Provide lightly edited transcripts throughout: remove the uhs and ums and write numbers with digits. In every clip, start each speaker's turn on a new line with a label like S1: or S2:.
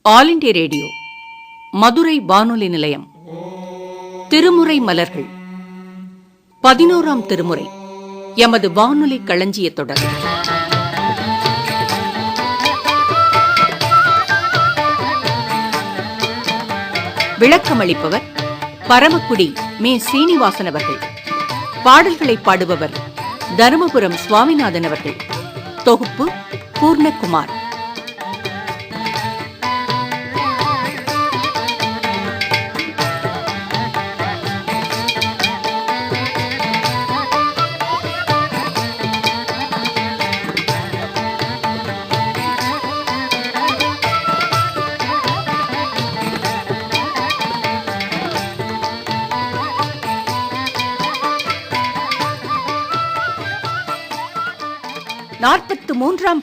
S1: All India radio Madurai வானொலி நிலையம். திருமுறை மலர்கள் 11ஆம் திருமுறை எமது வானொலி களஞ்சிய தொடர். விளக்கமளிப்பவர் பரமக்குடி மே. சீனிவாசன் அவர்கள். பாடல்களை பாடுபவர் தருமபுரம் சுவாமிநாதன் அவர்கள். தொகுப்பு பூர்ணகுமார்.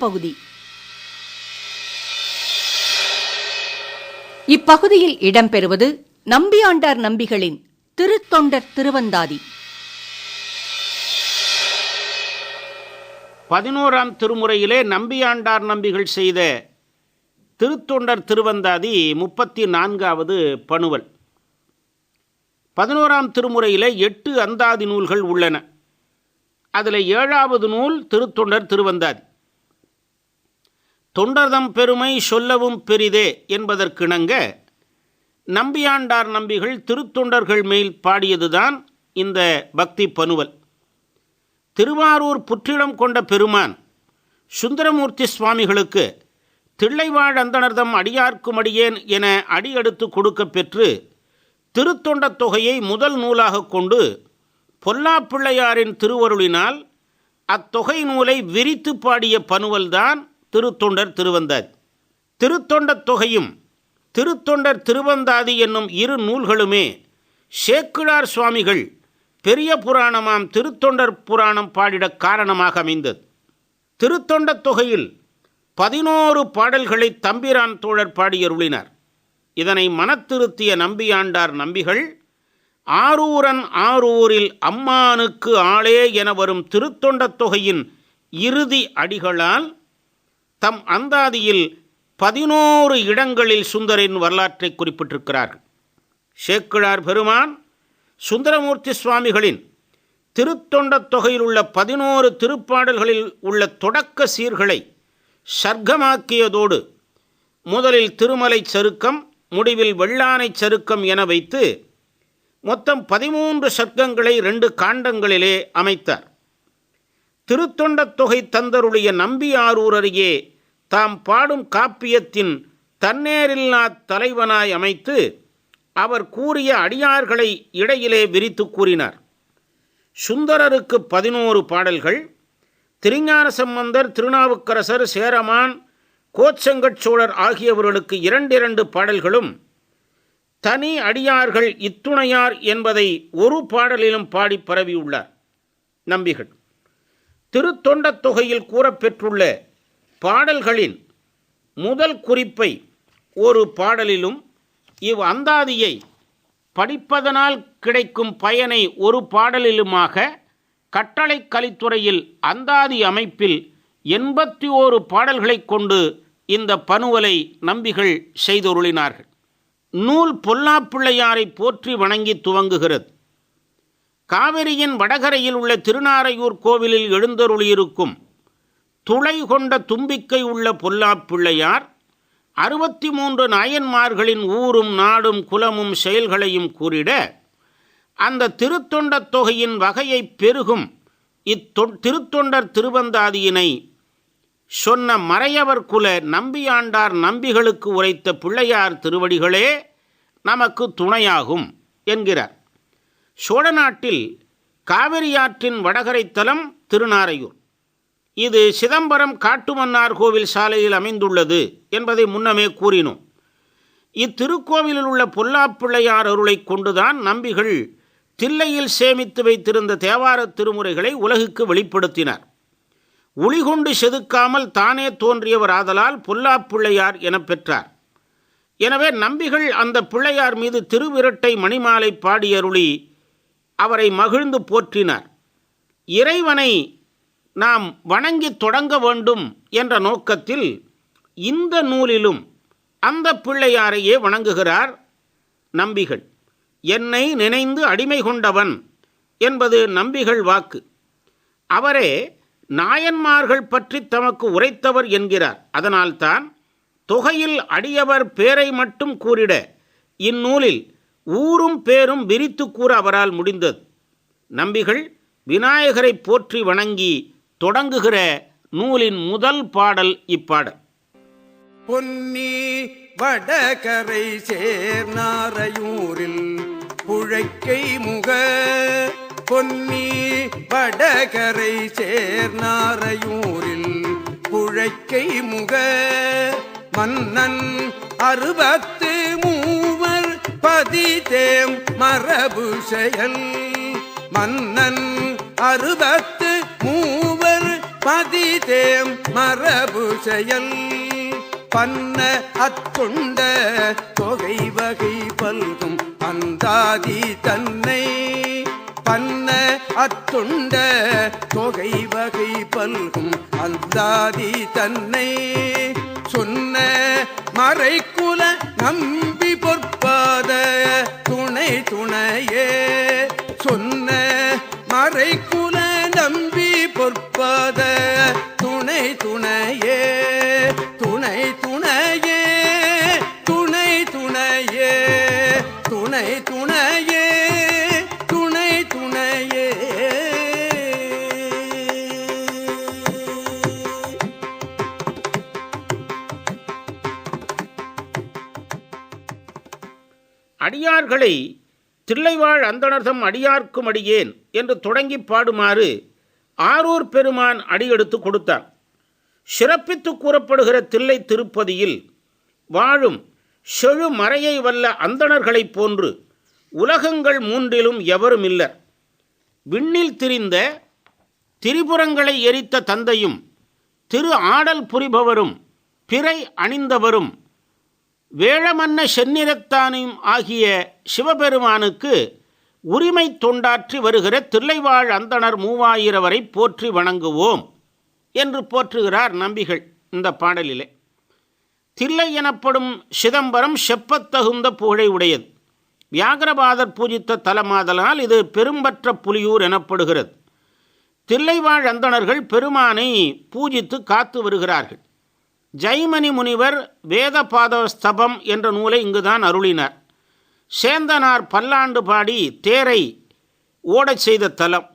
S1: பகுதி. இப்பகுதியில் இடம்பெறுவது நம்பியாண்டார் நம்பிகளின் திருத்தொண்டர் திருவந்தாதி.
S2: 11ஆம் திருமுறையிலே நம்பியாண்டார் நம்பிகள் செய்த திருத்தொண்டர் திருவந்தாதி 34வது பணுவல். 11ஆம் திருமுறையிலே 8 அந்தாதி நூல்கள் உள்ளன. அதில் 7வது நூல் திருத்தொண்டர் திருவந்தாதி. தொண்டர்தம் பெருமை சொல்லவும் பெரிதே என்பதற்கிணங்க நம்பியாண்டார் நம்பிகள் திருத்தொண்டர்கள் மேல் பாடியதுதான் இந்த பக்தி பணுவல். திருவாரூர் புற்றிடம் கொண்ட பெருமான் சுந்தரமூர்த்தி சுவாமிகளுக்கு தில்லைவாழ் அந்தணர்தம் அடியார்க்கும் அடியேன் என அடியெடுத்து கொடுக்க பெற்று திருத்தொண்டத் தொகையை முதல் நூலாக கொண்டு பொல்லாப்பிள்ளையாரின் திருவருளினால் அத்தொகை நூலை விரித்து பாடிய பணுவல்தான் திருத்தொண்டர் திருவந்தாதி. திருத்தொண்டத் தொகையும் திருத்தொண்டர் திருவந்தாதி என்னும் இரு நூல்களுமே சேக்கிழார் சுவாமிகள் பெரிய புராணமாம் திருத்தொண்டர் புராணம் பாடிட காரணமாக அமைந்தது. திருத்தொண்டத் தொகையில் 11 பாடல்களை தம்பிரான் தோழர் பாடியருளினார். இதனை மனத்திருத்திய நம்பியாண்டார் நம்பிகள் ஆரூரன் ஆரூரில் அம்மானுக்கு ஆளே என வரும் திருத்தொண்டத் தொகையின் இறுதி அடிகளால் தம் அந்தாதியில் 11 இடங்களில் சுந்தரின் வரலாற்றை குறிப்பிட்டிருக்கிறார்கள். சேக்கிழார் பெருமான் சுந்தரமூர்த்தி சுவாமிகளின் திருத்தொண்டத் தொகையில் உள்ள 11 திருப்பாடல்களில் உள்ள தொடக்க சீர்களை சர்க்கமாக்கியதோடு முதலில் திருமலை சருக்கம், முடிவில் வெள்ளானை சருக்கம் என வைத்து மொத்தம் 13 சர்க்கங்களை 2 காண்டங்களிலே அமைத்தார். திருத்தொண்டத் தொகை தந்தருடைய நம்பி ஆரூர் அருகே தாம் பாடும் காப்பியத்தின் தன்னேரில்லா தலைவனாய் அமைத்து அவர் கூறிய அடியார்களை இடையிலே விரித்து கூறினார். சுந்தரருக்கு 11 பாடல்கள், திருஞான சம்பந்தர், திருநாவுக்கரசர், சேரமான், கோச்செங்கட் சோழர் ஆகியவர்களுக்கு 2 பாடல்களும், தனி அடியார்கள் இத்துணையார் என்பதை ஒரு பாடலிலும் பாடி பரவியுள்ளார் நம்பிகள். திருத்தொண்டத் தொகையில் கூறப்பெற்றுள்ள பாடல்களின் முதல் குறிப்பை ஒரு பாடலிலும், இவ் அந்தாதியை படிப்பதனால் கிடைக்கும் பயனை ஒரு பாடலிலுமாக கட்டளை கலித்துறையில் அந்தாதி அமைப்பில் 81 பாடல்களை கொண்டு இந்த பணுவலை நம்பிகள் செய்தொருளினார்கள். நூல் பொல்லாப்பிள்ளையாரை போற்றி வணங்கி துவங்குகிறது. காவிரியின் வடகரையில் உள்ள திருநாரையூர் கோவிலில் எழுந்தருளியிருக்கும் துளை கொண்ட தும்பிக்கை உள்ள பொல்லாப்பிள்ளையார் 63 நாயன்மார்களின் ஊரும் நாடும் குலமும் செயல்களையும் கூறிட அந்த திருத்தொண்டத் தொகையின் வகையை பெருகும் திருத்தொண்டர் திருவந்தாதியினை சொன்ன மறையவர் குல நம்பியாண்டார் நம்பிகளுக்கு உரைத்த பிள்ளையார் திருவடிகளே நமக்கு துணையாகும் என்கிறார். சோழ நாட்டில் காவிரியாற்றின் வடகரை தலம் திருநாரையூர். இது சிதம்பரம் காட்டுமன்னார் கோவில் சாலையில் அமைந்துள்ளது என்பதை முன்னமே கூறினோம். இத்திருக்கோவிலில் உள்ள பொல்லாப்பிள்ளையார் அருளை கொண்டுதான் நம்பிகள் தில்லையில் சேமித்து வைத்திருந்த தேவார திருமுறைகளை உலகுக்கு வெளிப்படுத்தினார். ஒளிகொண்டு செதுக்காமல் தானே தோன்றியவர் ஆதலால் பொல்லாப்பிள்ளையார் என பெற்றார். எனவே நம்பிகள் அந்த பிள்ளையார் மீது திருவிரட்டை மணிமாலை பாடியருளி அவரை மகிழ்ந்து போற்றினார். இறைவனை நாம் வணங்கி தொடங்க வேண்டும் என்ற நோக்கத்தில் இந்த நூலிலும் அந்த பிள்ளையாரையே வணங்குகிறார் நம்பிகள். என்னை நினைந்து அடிமை கொண்டவன் என்பது நம்பிகள் வாக்கு. அவரே நாயன்மார்கள் பற்றி தமக்கு உரைத்தவர் என்கிறார். அதனால்தான் தொகையில் அடியவர் பேரை மட்டும் கூறிட இந்நூலில் ஊரும் பேரும் விரித்து கூற அவரால் முடிந்தது. நம்பிகள் விநாயகரை போற்றி வணங்கி தொடங்குகிற நூலின் முதல் பாடல் இப்பாடல்.
S3: பொன்னி வடகரை சேர்நாரையூரில் புழைக்கை முக. பொன்னி வடகரை சேர்நாரையூரில் புழைக்கை முக. மன்னன் 63 பதிதேம் மரபு செயல். மன்னன் 63 பதிதேம் மரபு செயல். பன்ன அத்துண்ட தொகை வகை பல்கும் அந்தாதி தன்னை. பன்ன அத்துண்ட தொகை வகை பல்கும் அந்தாதி தன்னை. சொன்ன மறைக்குல நம்பி பொற்பாத துணை துணையே. சொன்ன மறைக்குல நம்பி பொற்பாத துணை துணையே. துணை துணையே துணை துணையே துணை துணையே துணை துணையே.
S2: அடியார்களை தில்லைவாழ் அந்தணர்தம் அடியார்க்கும் அடியேன் என்று தொடங்கி பாடுமாறு ஆரூர் பெருமான் அடியெடுத்து கொடுத்தார். சிறப்பித்து கூறப்படுகிற தில்லை திருப்பதியில் வாழும் செழு மறையை வல்ல அந்தணர்களைப் போன்று உலகங்கள் மூன்றிலும் எவரும் இல்லர். விண்ணில் திரிந்த திரிபுரங்களை எரித்த தந்தையும் திரு ஆடல் புரிபவரும் பிறை அணிந்தவரும் வேழமன்ன செந்நிறத்தானும் ஆகிய சிவபெருமானுக்கு உரிமை தொண்டாற்றி வருகிற தில்லைவாழ் அந்தணர் 3000 போற்றி வணங்குவோம் என்று போற்றுகிறார் நம்பிகள் இந்த பாடலிலே. தில்லை எனப்படும் சிதம்பரம் செப்பத்தகுந்த புகழை உடையது. வியாகரபாதர் பூஜித்த தலமாதலால் இது பெரும்பற்ற புலியூர் எனப்படுகிறது. தில்லைவாழ் அந்தணர்கள் பெருமானை பூஜித்து காத்து வருகிறார்கள். ஜெய்மனி முனிவர் வேதபாதஸ்தபம் என்ற நூலை இங்குதான் அருளினார். சேந்தனார் பல்லாண்டு பாடி தேரை ஓடச் செய்த தலம்.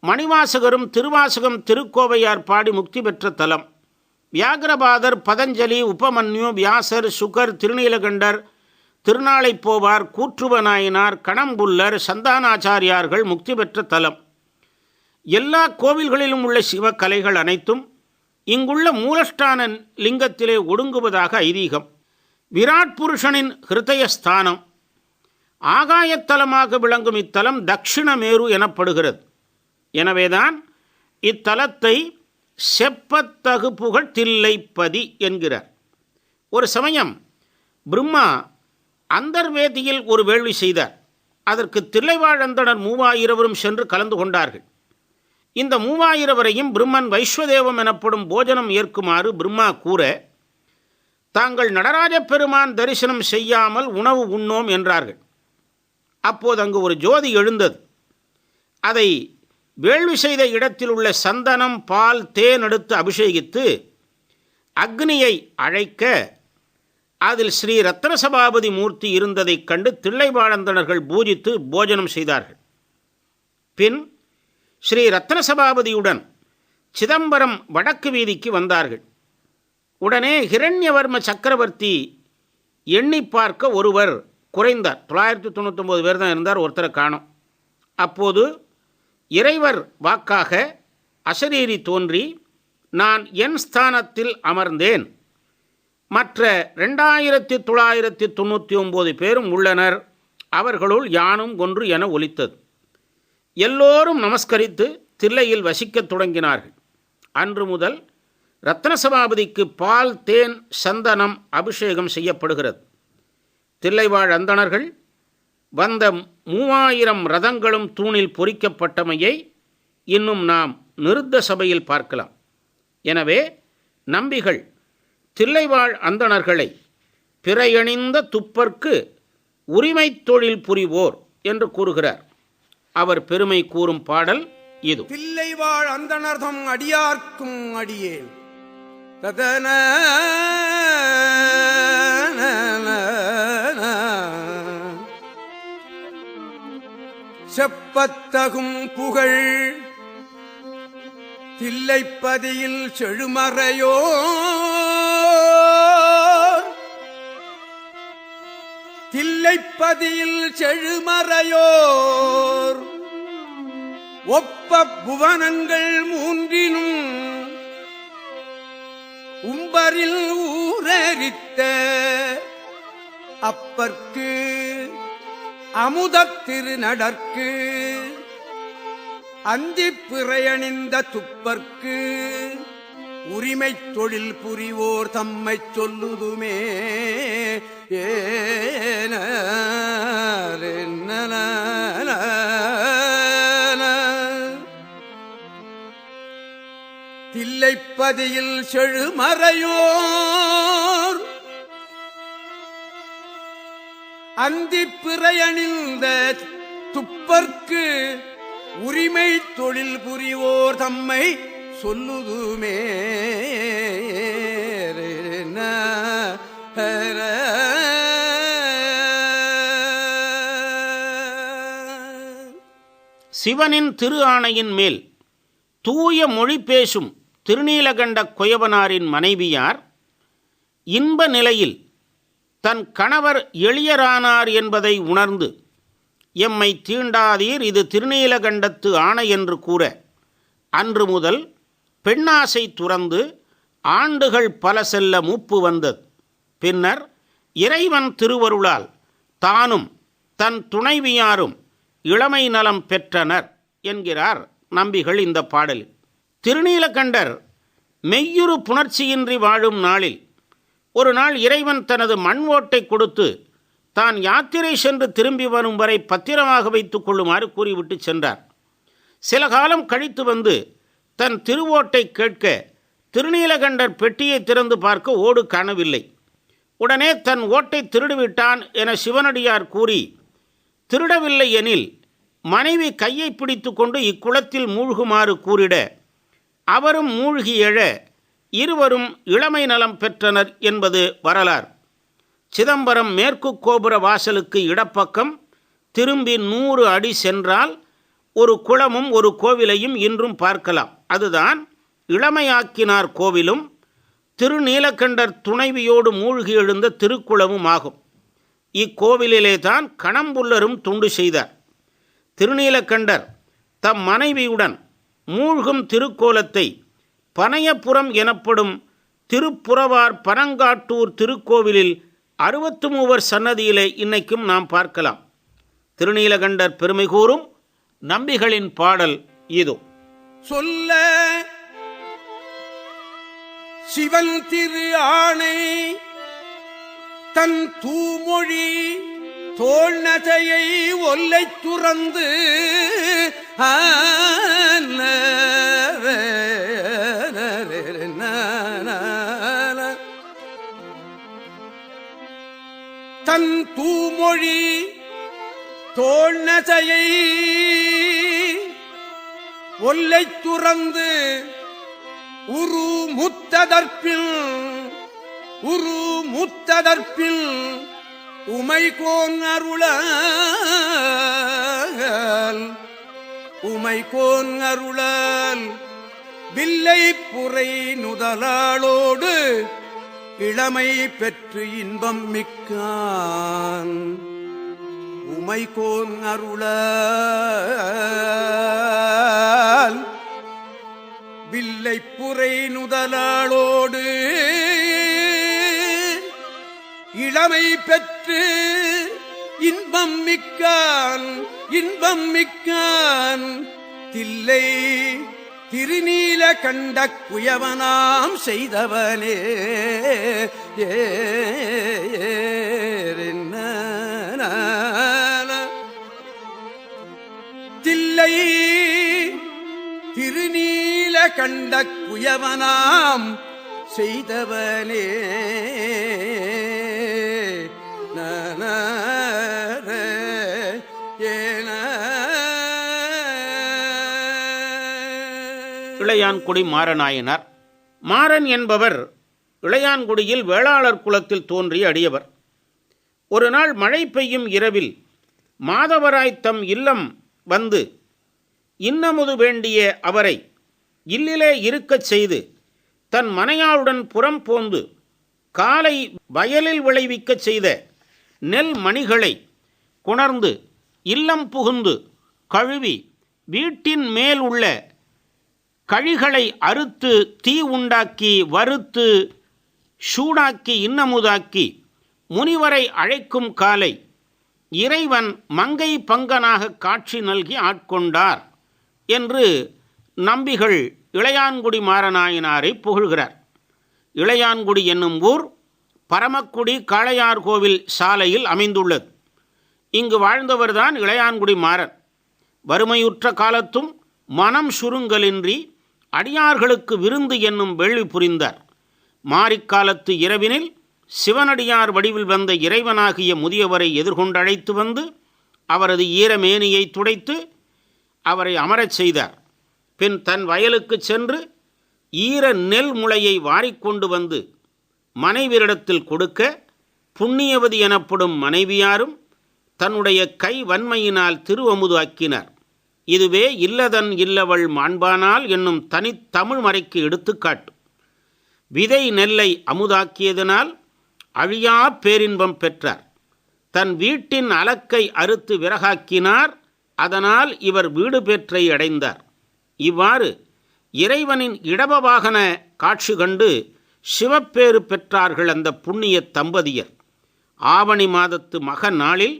S2: மணிவாசகரும் திருவாசகம் திருக்கோவையார் பாடி முக்தி பெற்ற தலம். வியாகரபாதர், பதஞ்சலி, உபமன்யு, வியாசர், சுகர், திருநீலகண்டர், திருநாளைப்போவார், கூற்றுவநாயனார், கணம்புல்லர், சந்தானாச்சாரியார்கள் முக்தி பெற்ற தலம். எல்லா கோவில்களிலும் உள்ள சிவக்கலைகள் அனைத்தும் இங்குள்ள மூலஸ்தான லிங்கத்திலே ஒடுங்குவதாக ஐதீகம். விராட் புருஷனின் ஹிருதயஸ்தானம். ஆகாயத்தலமாக விளங்கும் இத்தலம் தக்ஷிணமேரு எனப்படுகிறது. எனவேதான் இத்தலத்தை செப்பத்தகு புகழ் தில்லைப்பதி என்கிறார். ஒரு சமயம் பிரம்மா அந்தர்வேதியில் ஒரு வேள்வி செய்தார். அதற்கு தில்லைவாழ் அந்தணர் 3000 சென்று கலந்து கொண்டார்கள். இந்த 3000 பிரம்மன் வைஸ்வதேவம் எனப்படும் போஜனம் ஏற்குமாறு பிரம்மா கூற, தாங்கள் நடராஜ பெருமான் தரிசனம் செய்யாமல் உணவு உண்ணோம் என்றார்கள். அப்போது அங்கு ஒரு ஜோதி எழுந்தது. அதை வேள்வி செய்த இடத்தில் உள்ள சந்தனம், பால், தேன் எடுத்து அபிஷேகித்து அக்னியை அழைக்க அதில் ஸ்ரீ ரத்னசபாபதி மூர்த்தி இருந்ததைக் கண்டு தில்லைவாழந்தனர்கள் பூஜித்து போஜனம் செய்தார்கள். பின் ஸ்ரீ ரத்னசபாபதியுடன் சிதம்பரம் வடக்கு வீதிக்கு வந்தார்கள். உடனே ஹிரண்யவர்ம சக்கரவர்த்தி எண்ணி பார்க்க ஒருவர் குறைந்தார். 999 பேர் தான் இருந்தார், ஒருத்தரை காணோம். அப்போது இறைவர் வாக்காக அசரீரி தோன்றி, நான் என் ஸ்தானத்தில் அமர்ந்தேன், மற்ற 2999 பேரும் உள்ளனர், அவர்களுள் யானும் ஒன்று என ஒலித்தது. எல்லோரும் நமஸ்கரித்து தில்லையில் வசிக்கத் தொடங்கினார்கள். அன்று முதல் ரத்னசபாபதிக்கு பால், தேன், சந்தனம் அபிஷேகம் செய்யப்படுகிறது. தில்லைவாழ் அந்தணர்கள் வந்த 3000 ரதங்களும் தூணில் பொறிக்கப்பட்டமையை இன்னும் நாம் நிருத்த சபையில் பார்க்கலாம். எனவே நம்பிகள் தில்லைவாழ் அந்தணர்களை பிறையணிந்த துப்பர்க்கு உரிமை தொழில் புரிவோர் என்று கூறுகிறார். அவர் பெருமை கூறும் பாடல் இது.
S3: தில்லை வாழ் அந்தணர்தம் அடியார்க்கும் அடியேன் ததன செப்பத்தகும் புகழ் தில்லைப்பதியில் செழுமறையோ தில்லைப்பதியில் செழுமறையோர் ஒப்ப புவனங்கள் மூன்றினும் உம்பரில் ஊரரித்த அப்பற்கு அமுதத் திருநடற்கு அந்திப் பிறையணிந்த துப்பர்க்கு உரிமை தொழில் புரிவோர் தம்மை சொல்லுதுமே. ஏன தில்லைப்பதியில் செழுமறையோர் அந்திப் பிறையணிந்த துப்பர்க்கு உரிமை தொழில் புரிவோர் தம்மை சொல்லுதுமே.
S2: சிவனின் திரு ஆணையின் மேல் தூய மொழி பேசும் திருநீலகண்ட குயவனாரின் மனைவியார் இன்ப நிலையில் தன் கணவர் எளியரானார் என்பதை உணர்ந்து எம்மை தீண்டாதீர், இது திருநீலகண்டத்து ஆணை என்று கூற அன்று முதல் பெண்ணாசை துறந்து ஆண்டுகள் பல செல்ல மூப்பு வந்தது. பின்னர் இறைவன் திருவருளால் தானும் தன் துணைவியாரும் இளமை நலம் பெற்றனர் என்கிறார் நம்பிகள் இந்த பாடலில். திருநீலகண்டர் மெய்யுறு புணர்ச்சியின்றி வாழும் நாளில் ஒரு நாள் இறைவன் தனது மண் ஓட்டை கொடுத்து தான் யாத்திரை சென்று திரும்பி வரும் வரை பத்திரமாக வைத்துக் கொள்ளுமாறு கூறிவிட்டு சென்றார். சில காலம் கழித்து வந்து தன் திருவோட்டை கேட்க திருநீலகண்டர் பெட்டியை திறந்து பார்க்க ஓடு காணவில்லை. உடனே தன் ஓட்டை திருடிவிட்டான் என சிவனடியார் கூறி, திருடவில்லை எனில் மனைவி கையை பிடித்து கொண்டு இக்குளத்தில் மூழ்குமாறு கூறிட அவரும் மூழ்கி எழ இருவரும் இளமை நலம் பெற்றனர் என்பது வரலாறு. சிதம்பரம் மேற்கு கோபுர வாசலுக்கு இடப்பக்கம் திரும்பி 100 அடி சென்றால் ஒரு குளமும் ஒரு கோவிலையும் இன்றும் பார்க்கலாம். அதுதான் இளமையாக்கினார் கோவிலும் திருநீலகண்டர் துணைவியோடு மூழ்கி எழுந்த திருக்குளமும் ஆகும். இக்கோவிலிலே தான் கணம்புல்லரும் தொண்டு செய்தார். திருநீலகண்டர் தம் மனைவியுடன் மூழ்கும் திருக்கோலத்தை பனையப்புறம் எனப்படும் திருப்புறவார் பனங்காட்டூர் திருக்கோவிலில் 63 சன்னதியிலே இன்னைக்கும் நாம் பார்க்கலாம். திருநீலகண்டர் பெருமை கூறும் நம்பிகளின் பாடல் இதோ.
S3: சொல்ல சிவன் திரு ஆணை தன் தூமொழி தோழ்நதையை ஒல்லை துறந்து தன் தூமொழி தோழ்நதையை ஒல்லை துறந்து உரு முத்ததற்பில் உமைகோன் அருளால் வில்லை புரை நுதலாளோடு இளமை பெற்று இன்பம் மிக்கான். உமைகோன் அருளால் வில்லை புரை நுதலாளோடு இளமை பெற்று இன்பம் மிக்கான் தில்லை திருநீலகண்ட குயவனாம் செய்தவனே. தில்லை திருநீலகண்ட குயவனாம் செய்தவனே.
S2: இளையான்குடி மாறநாயனார். மாறன் என்பவர் இளையான்குடியில் வேளாளர் குலத்தில் தோன்றிய அடியவர். ஒரு நாள் மழை பெய்யும் இரவில் மாதவராய் தம் இல்லம் வந்து இன்னமுது வேண்டிய அவரை இல்லிலே இருக்கச் செய்து தன் மனையாளுடன் புறம் போந்து காலை வயலில் விளைவிக்கச் செய்த நெல் மணிகளை கொணர்ந்து இல்லம் புகுந்து கழுவி வீட்டின் மேல் உள்ள கழிகளை அறுத்து தீ உண்டாக்கி வறுத்து சூடாக்கி இன்னமுதாக்கி முனிவரை அழைக்கும் காலை இறைவன் மங்கை பங்கனாக காட்சி நல்கி ஆட்கொண்டார் என்று நம்பிகள் இளையான்குடி மாறநாயனாரை புகழ்கிறார். இளையான்குடி என்னும் ஊர் பரமக்குடி காளையார் கோவில் சாலையில் அமைந்துள்ளது. இங்கு வாழ்ந்தவர்தான் இளையான்குடி மாறன். வறுமையுற்ற காலத்தும் மனம் சுருங்கலின்றி அடியார்களுக்கு விருந்து என்னும் வேள்வி புரிந்தார். மாரிக்காலத்து இரவினில் சிவனடியார் வடிவில் வந்த இறைவனாகிய முதியவரை எதிர்கொண்டழைத்து வந்து அவரது ஈரமேனியை துடைத்து அவரை அமரச் செய்தார். பின் தன் வயலுக்கு சென்று ஈர நெல் முளையை வாரிக்கொண்டு வந்து மனைவியிடத்தில் கொடுக்க புண்ணியவதி எனப்படும் மனைவியாரும் தன்னுடைய கை வன்மையினால் திருவமுது ஆக்கினார். இதுவே இல்லதன் இல்லவள் மாண்பானால் என்னும் தனித்தமிழ் மறைக்கு எடுத்துக்காட்டு. விதை நெல்லை அமுதாக்கியதனால் அழியா பேரின்பம் பெற்றார். தன் வீட்டின் அலக்கை அறுத்து விறகாக்கினார். அதனால் இவர் வீடு பெற்றை அடைந்தார். இவ்வாறு இறைவனின் இடபவாகன காட்சி கண்டு சிவப்பேறு பெற்றார்கள் அந்த புண்ணிய தம்பதியர். ஆவணி மாதத்து மக நாளில்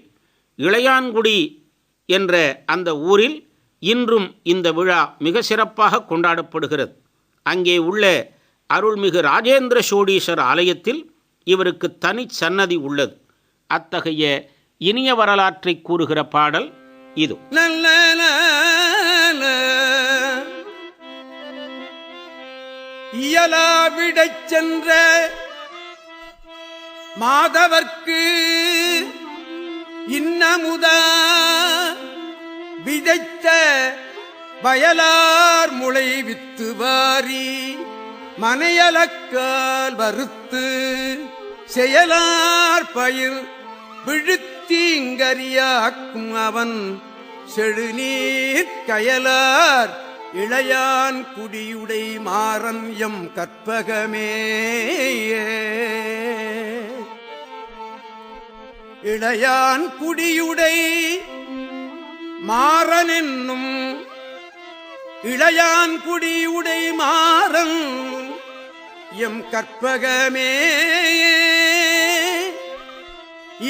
S2: இளையான்குடி என்ற அந்த ஊரில் இன்றும் இந்த விழா மிக சிறப்பாக கொண்டாடப்படுகிறது. அங்கே உள்ள அருள்மிகு ராஜேந்திர சோழீஸ்வர் ஆலயத்தில் இவருக்கு தனி சன்னதி உள்ளது. அத்தகைய இனிய வரலாற்றை கூறுகிற பாடல் இது.
S3: இயலாவிடச் சென்ற மாதவர்க்கு இன்னமுதா விதைத்த வயலார் முளை வித்து வாரி மனையலக்கால் வறுத்து செயலார் பயிர் விழுத்தீங்கரியாக்கும் அவன் செழுநீர் கயலார் இளையான் குடியுடை மாறன் எம் கற்பகமே. இளையான் குடியுடை மாறன் என்னும் இளையான் குடியுடை மாறன் எம் கற்பகமே.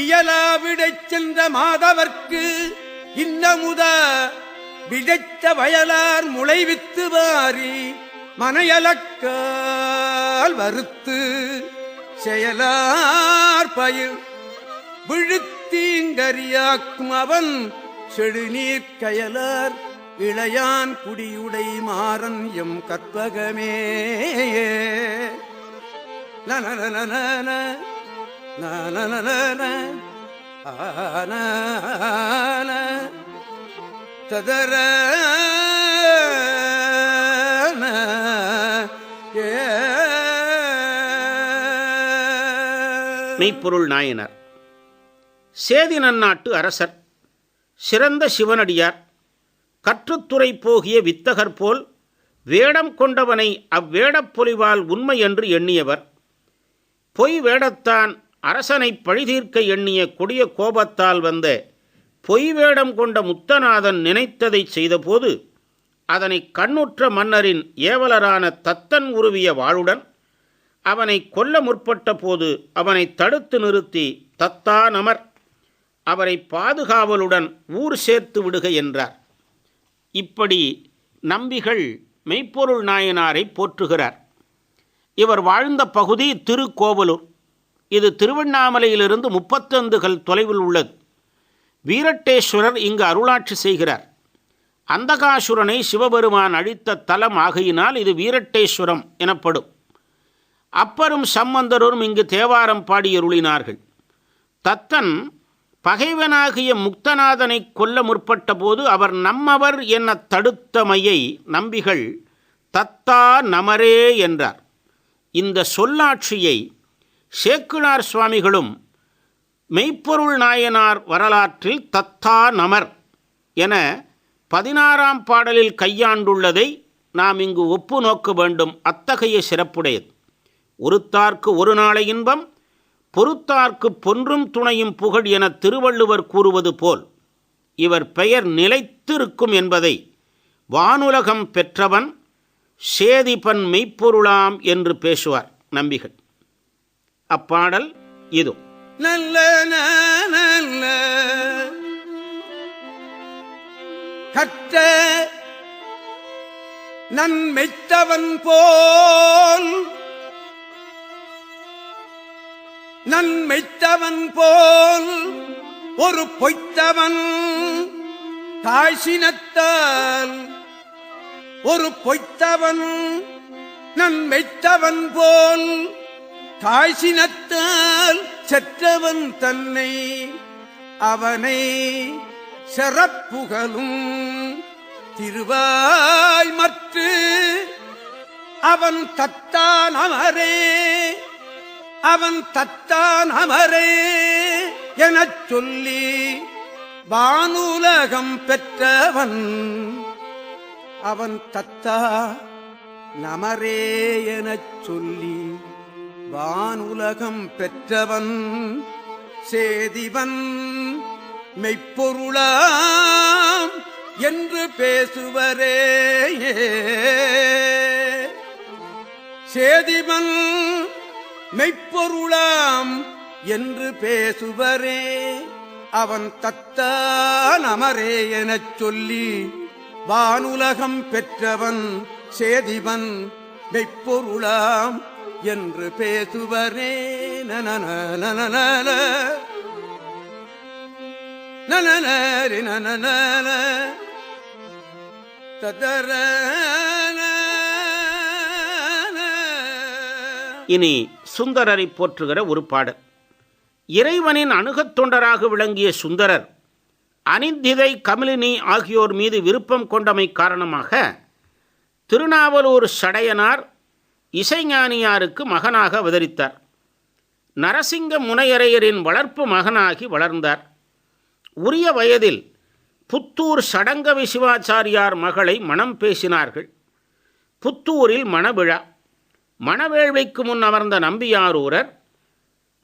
S3: இயலாவிடச் சென்ற மாதவர்க்கு இன்னமுத விதைத்த வயலார் முளைவித்து வாரி மனையலக்கால் வறுத்து செயலார் பயிர் விழுத்தீங்கரியாக்கும் அவன் செழுநீர் கயலார் இளையான் குடியுடை மாறன் எம் கற்பகமே. ததர
S2: மெய்ப்பொருள் நாயனார் சேதி நன்னாட்டு அரசர், சிறந்த சிவனடியார், கற்றுத்துறை போகிய வித்தகர் போல் வேடம் கொண்டவனை அவ்வேடப் பொலிவால் உண்மை என்று எண்ணியவர். பொய் வேடத்தான் அரசனை பழிதீர்க்க எண்ணிய கொடிய கோபத்தால் வந்த பொய் வேடம் கொண்ட முத்தநாதன் நினைத்ததை செய்தபோது அதனை கண்ணுற்ற மன்னரின் ஏவலரான தத்தன் உருவிய வாளுடன் அவனை கொல்ல முற்பட்ட போது அவனை தடுத்து நிறுத்தி, தத்தா நமர், அவரை பாதுகாவலுடன் ஊர் சேர்த்து விடுக என்றார். இப்படி நம்பிகள் மெய்ப்பொருள் நாயனாரை போற்றுகிறார். இவர் வாழ்ந்த பகுதி திருக்கோவலூர். இது திருவண்ணாமலையிலிருந்து 35 கல் தொலைவில் உள்ளது. வீரட்டேஸ்வரர் இங்கு அருளாட்சி செய்கிறார். அந்தகாசுரனை சிவபெருமான் அழித்த தலம் ஆகையினால் இது வீரட்டேஸ்வரம் எனப்படும். அப்பரும் சம்பந்தரும் இங்கு தேவாரம் பாடியருளினார்கள். தத்தன் பகைவனாகிய முக்தநாதனை கொல்ல முற்பட்ட போது அவர் நம்மவர் என தடுத்தமையை நம்பிகள் தத்தா நமரே என்றார். இந்த சொல்லாட்சியை சேக்கிழார் சுவாமிகளும் மெய்ப்பொருள் நாயனார் வரலாற்றில் தத்தா நமர் என 16ஆம் பாடலில் கையாண்டுள்ளதை நாம் இங்கு ஒப்பு நோக்க வேண்டும். அத்தகைய சிறப்புடையது. ஒருத்தார்க்கு ஒரு நாளை இன்பம், பொறுத்தார்க்கு பொன்றும் துணையும் புகழ் என திருவள்ளுவர் கூறுவது போல் இவர் பெயர் நிலைத்திருக்கும் என்பதை வானுலகம் பெற்றவன் சேதிபன் மெய்ப்பொருளாம் என்று பேசுவார் நம்பிகள். அப்பாடல் இது.
S3: நல்ல நல்ல கற்ற நன்மெய்த்தவன் போல் ஒரு பொய்த்தவன் தாய்சினத்தால் ஒரு பொய்த்தவன் நன்மெய்த்தவன் போல் தாய்சினத்தால் செற்றவன் தன்னை அவனை சிறப்புகளும் திருவாய் மற்று அவன் தத்தான் அமரே எனச் சொல்லி வானுலகம் பெற்றவன் அவன் தத்தா நமரே எனச் சொல்லி வானுலகம் பெற்றவன் சேதிவன் மெய்ப்பொருளாம் என்று பேசுவரே. சேதிவன் மெய்ப்பொருளாம் என்று பேசுவரே அவன் தத்தான் அமரே எனச் சொல்லி வானுலகம் பெற்றவன் சேதிவன் மெய்ப்பொருளாம் என்று பேசுவரே.
S2: இனி சுந்தரரை போற்றுகிற ஒரு பாடல். இறைவனின் அணுகத் தொண்டராக விளங்கிய சுந்தரர் அனித்திதை, கமலினி ஆகியோர் மீது விருப்பம் கொண்டமை காரணமாக திருநாவலூர் சடையனார் இசைஞானியாருக்கு மகனாக அவதரித்தார். நரசிங்க முனையரையரின் வளர்ப்பு மகனாகி வளர்ந்தார். உரிய வயதில் புத்தூர் சடங்கவி சிவாச்சாரியார் மகளை மணம் பேசினார்கள். புத்தூரில் மணவிழா. மணவேள்விக்கு முன் அமர்ந்த நம்பியாரூரர்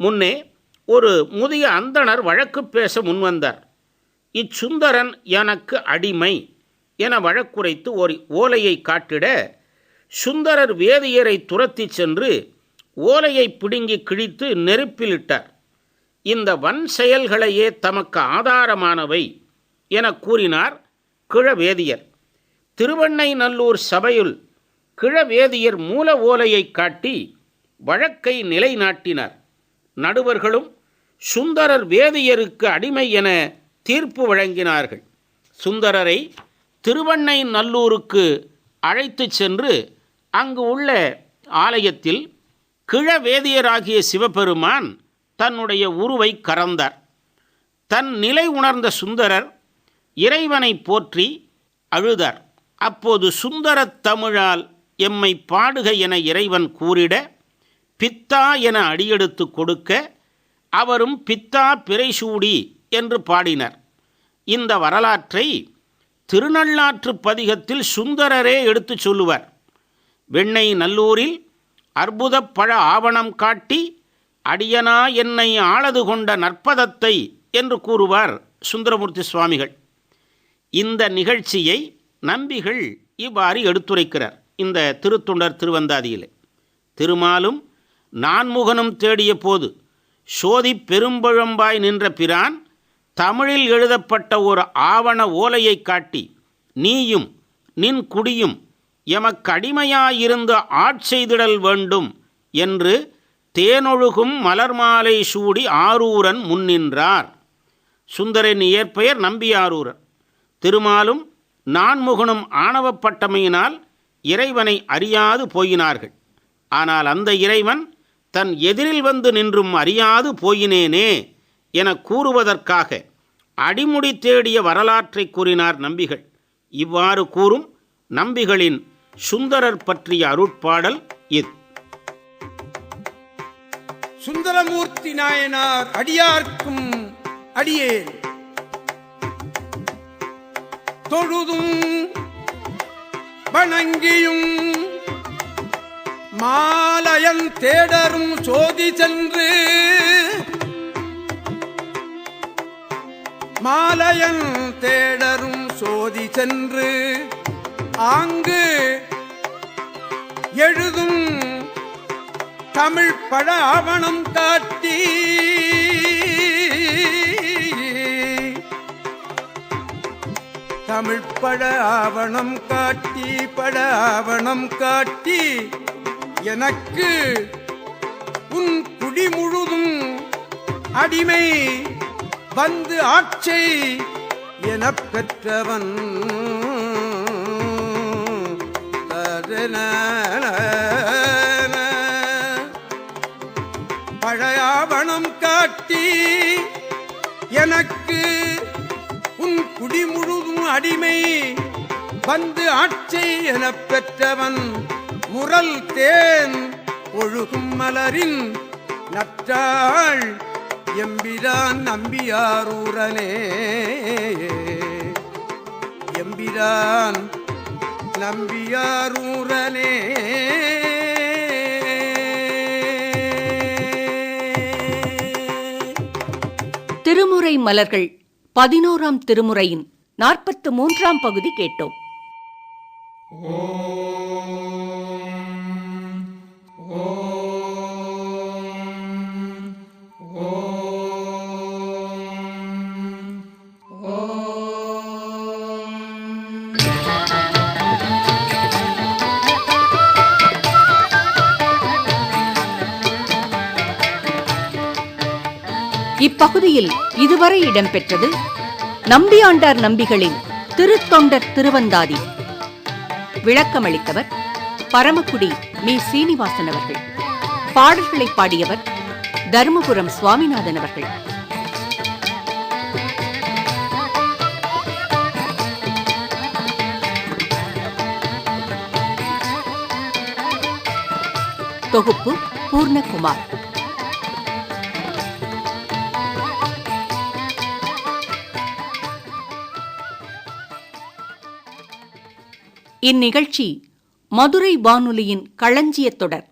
S2: முன்னே ஒரு முதிய அந்தணர் வழக்கு பேச முன்வந்தார். இச்சுந்தரன் எனக்கு அடிமை என வழக்குரைத்து ஓலையை காட்டிட சுந்தரர் வேதியரை துரத்தி சென்று ஓலையை பிடுங்கி கிழித்து நெருப்பிலிட்டார். இந்த வன் செயல்களையே தமக்கு ஆதாரமானவை என கூறினார் கிழவேதியர். திருவெண்ணைநல்லூர் சபையுள் கிழவேதியர் மூல ஓலையை காட்டி வழக்கை நிலைநாட்டினார். நடுவர்களும் சுந்தரர் வேதியருக்கு அடிமை என தீர்ப்பு வழங்கினார்கள். சுந்தரரை திருவெண்ணைநல்லூருக்கு அழைத்து சென்று அங்கு உள்ள ஆலயத்தில் கிழவேதியராகிய சிவபெருமான் தன்னுடைய உருவை கறந்தார். தன் நிலை உணர்ந்த சுந்தரர் இறைவனை போற்றி அழுதார். அப்போது சுந்தரத் தமிழால் எம்மை பாடுக என இறைவன் கூறிட பித்தா என அடியெடுத்து கொடுக்க அவரும் பித்தா பிறைசூடி என்று பாடினர். இந்த வரலாற்றை திருநள்ளாற்று பதிகத்தில் சுந்தரரே எடுத்துச் சொல்லுவார். வெண்ணெய்நல்லூரில் அற்புதப் பழ ஆவணம் காட்டி அடியனா என்னை ஆளது கொண்ட நற்பதத்தை என்று கூறுவார் சுந்தரமூர்த்தி சுவாமிகள். இந்த நிகழ்ச்சியை நம்பிகள் இவ்வாறு எடுத்துரைக்கிறார் இந்த திருத்தொண்டர் திருவந்தாதியிலே. திருமாலும் நான்முகனும் தேடிய போது சோதி பெரும்பழம்பாய் நின்ற பிரான் தமிழில் எழுதப்பட்ட ஒரு ஆவண ஓலையை காட்டி நீயும் நின் குடியும் எமக்கு அடிமையாயிருந்து ஆட்செய்திடல் வேண்டும் என்று தேனொழுகும் மலர் மாலை சூடி ஆரூரன் முன்னின்றார். சுந்தரின் இயற்பெயர் நம்பியாரூரர். திருமாலும் நான்முகனும் ஆணவப்பட்டமையினால் இறைவனை அறியாது போயினார்கள். ஆனால் அந்த இறைவன் தன் எதிரில் வந்து நின்றும் அறியாது போயினேனே என கூறுவதற்காக அடிமுடி தேடிய வரலாற்றை கூறினார் நம்பிகள். இவ்வாறு கூறும் நம்பிகளின் சுந்தரர் பற்றிய அருட்பாடல் இது.
S3: சுந்தரமூர்த்தி நாயனார் அடியார்க்கும் அடியேன் தொழுதும் வணங்கியும் மாலயன் தேடரும் சோதி சென்று மாலயன் தேடரும் சோதி சென்று ஆங்கு எழுதும் தமிழ் பட ஆவணம் காட்டி தமிழ் பட ஆவணம் காட்டி பட ஆவணம் காட்டி எனக்கு உன் குடி முழுதும் அடிமை வந்து ஆட்சை எனப் பெற்றவன் பழையாவணம் காட்டி எனக்கு உன் குடி முழுதும் அடிமை வந்து ஆட்சை எனப் பெற்றவன் முரல் தேன் ஒழுகும் மலரின் நற்றாள் எம்பிரான் நம்பியாரூரனே எம்பிரான் நம்பியாரூரனே.
S1: திருமுறை மலர்கள் 11ஆம் திருமுறையின் 43ஆம் பகுதி கேட்டோம். இப்பகுதியில் இதுவரை இடம்பெற்றது நம்பியாண்டார் நம்பிகளின் திருத்தொண்டர் திருவந்தாதி. விளக்கமளித்தவர் பரமக்குடி மீ. சீனிவாசன் அவர்கள். பாடல்களை பாடியவர் தருமபுரம் சுவாமிநாதன் அவர்கள். தொகுப்பு பூர்ணகுமார். இந்நிகழ்ச்சி மதுரை வானொலியின் களஞ்சியத் தொடர்.